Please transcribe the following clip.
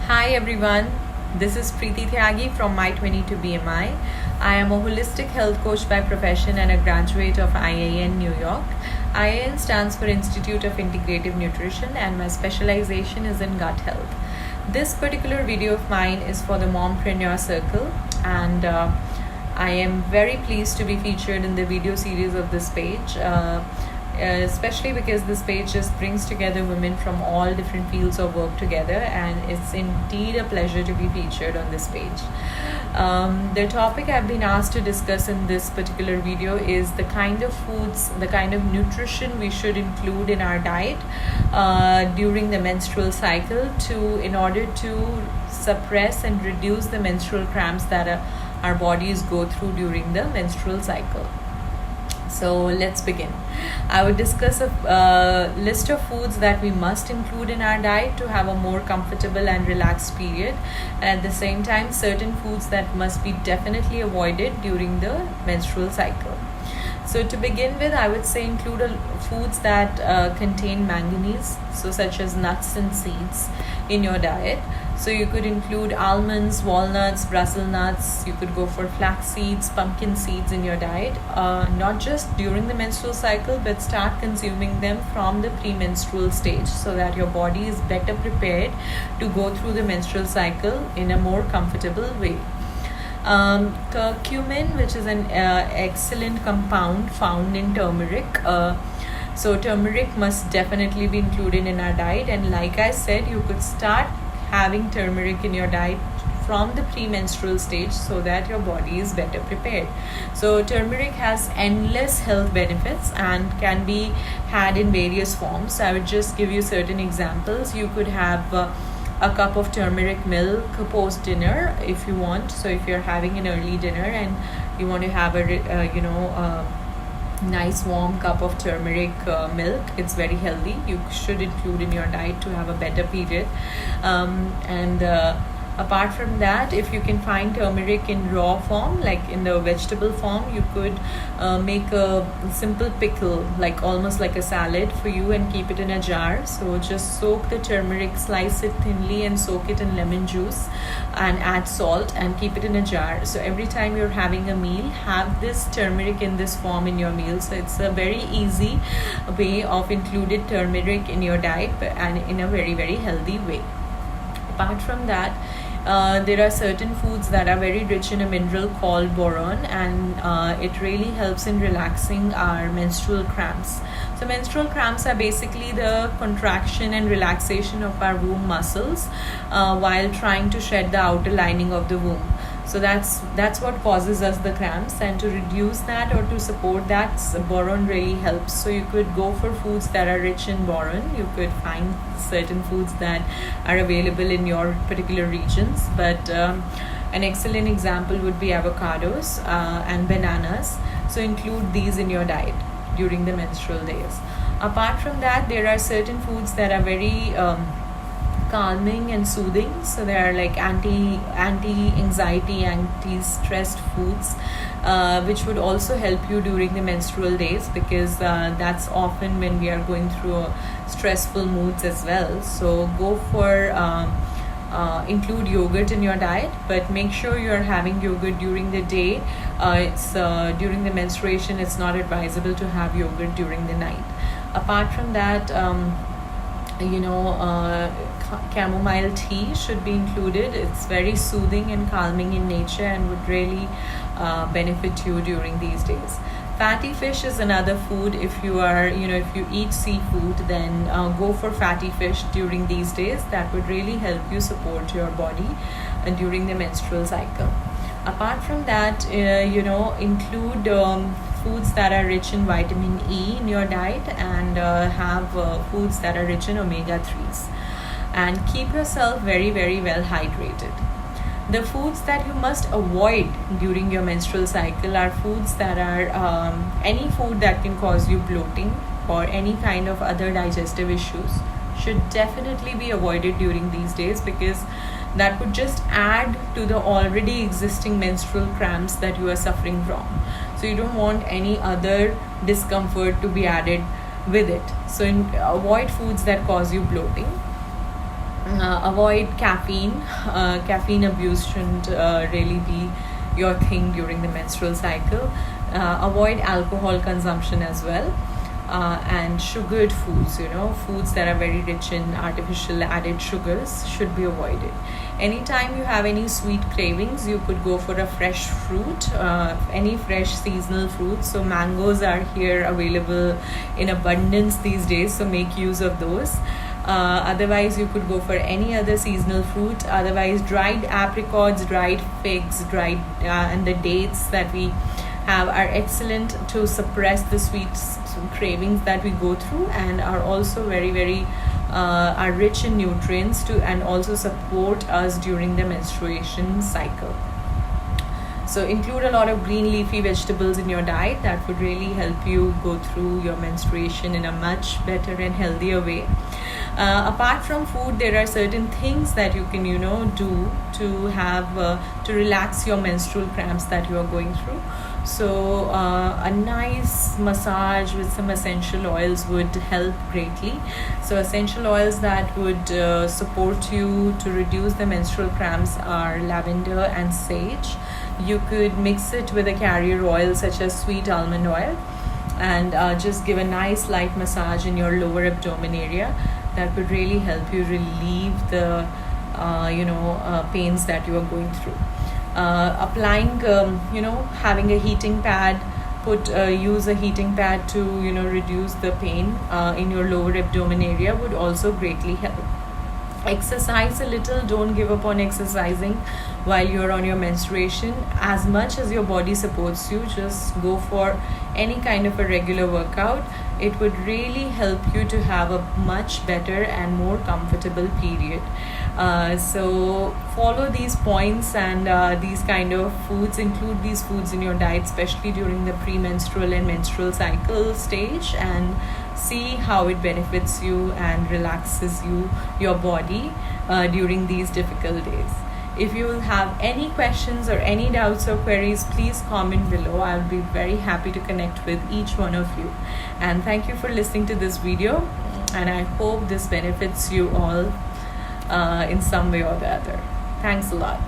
Hi everyone, this is Preeti Tyagi from My 22 BMI. I am a holistic health coach by profession and a graduate of IIN New York. IIN stands for Institute of Integrative Nutrition and my specialization is in gut health. This particular video of mine is for the Mompreneur Circle and I am very pleased to be featured in the video series of this page. Especially because this page just brings together women from all different fields of work together, and it's indeed a pleasure to be featured on this page. The topic I've been asked to discuss in this particular video is the kind of foods, the kind of nutrition we should include in our diet during the menstrual cycle in order to suppress and reduce the menstrual cramps that our bodies go through during the menstrual cycle. So let's begin. I would discuss a list of foods that we must include in our diet to have a more comfortable and relaxed period, and at the same time certain foods that must be definitely avoided during the menstrual cycle. So to begin with, I would say include foods that contain manganese, so such as nuts and seeds in your diet. So you could include almonds, walnuts, Brussels nuts. You could go for flax seeds, pumpkin seeds in your diet. Not just during the menstrual cycle, but start consuming them from the premenstrual stage so that your body is better prepared to go through the menstrual cycle in a more comfortable way. Curcumin, which is an excellent compound found in turmeric. So turmeric must definitely be included in our diet, and like I said, you could start having turmeric in your diet from the premenstrual stage so that your body is better prepared. So turmeric has endless health benefits and can be had in various forms. I would just give you certain examples. You could have a cup of turmeric milk post dinner if you want. So if you're having an early dinner and you want to have a nice warm cup of turmeric milk, it's very healthy. You should include in your diet to have a better period. Apart from that, if you can find turmeric in raw form, like in the vegetable form, you could make a simple pickle, like almost like a salad for you, and keep it in a jar. So just soak the turmeric, slice it thinly and soak it in lemon juice and add salt and keep it in a jar. So every time you're having a meal, have this turmeric in this form in your meal. So it's a very easy way of included turmeric in your diet, and in a very, very healthy way. Apart from that, there are certain foods that are very rich in a mineral called boron, and it really helps in relaxing our menstrual cramps. So menstrual cramps are basically the contraction and relaxation of our womb muscles while trying to shed the outer lining of the womb. So that's what causes us the cramps, and to reduce that or to support that, boron really helps. So you could go for foods that are rich in boron. You could find certain foods that are available in your particular regions, but an excellent example would be avocados and bananas. So include these in your diet during the menstrual days. Apart from that, there are certain foods that are very calming and soothing. So they are like anti-anxiety, anti-stressed foods, which would also help you during the menstrual days, because that's often when we are going through stressful moods as well. So go for include yogurt in your diet, but make sure you're having yogurt during the day. It's during the menstruation, it's not advisable to have yogurt during the night. Apart from that, chamomile tea should be included. It's very soothing and calming in nature and would really benefit you during these days. Fatty fish is another food. If you are, if you eat seafood, then go for fatty fish during these days. That would really help you support your body during the menstrual cycle. Apart from that, include foods that are rich in vitamin E in your diet, and have foods that are rich in omega-3s. And keep yourself very, very well hydrated. The foods that you must avoid during your menstrual cycle are foods that are any food that can cause you bloating or any kind of other digestive issues should definitely be avoided during these days, because that would just add to the already existing menstrual cramps that you are suffering from. So you don't want any other discomfort to be added with it. So avoid foods that cause you bloating. Avoid caffeine. Caffeine abuse shouldn't really be your thing during the menstrual cycle. Avoid alcohol consumption as well. And sugared foods, foods that are very rich in artificial added sugars should be avoided. Anytime you have any sweet cravings, you could go for a fresh fruit, any fresh seasonal fruits. So mangoes are here available in abundance these days, so make use of those. Otherwise, you could go for any other seasonal fruit. Otherwise, dried apricots, dried figs, dried and the dates that we have are excellent to suppress the sweet cravings that we go through, and are also very, very are rich in nutrients to, and also support us during the menstruation cycle. So include a lot of green leafy vegetables in your diet. That would really help you go through your menstruation in a much better and healthier way. Apart from food, there are certain things that you can do to have to relax your menstrual cramps that you are going through. So a nice massage with some essential oils would help greatly. So essential oils that would support you to reduce the menstrual cramps are lavender and sage. You could mix it with a carrier oil such as sweet almond oil, and just give a nice light massage in your lower abdomen area. That would really help you relieve the pains that you are going through. Applying having a heating pad, use a heating pad to reduce the pain in your lower abdomen area would also greatly help. Exercise a little. Don't give up on exercising while you're on your menstruation. As much as your body supports you, just go for any kind of a regular workout. It would really help you to have a much better and more comfortable period. So follow these points, and these kind of foods, include these foods in your diet, especially during the premenstrual and menstrual cycle stage, and see how it benefits you and relaxes your body during these difficult days. If you will have any questions or any doubts or queries, please comment below. I'll be very happy to connect with each one of you. And thank you for listening to this video, and I hope this benefits you all in some way or the other. Thanks a lot.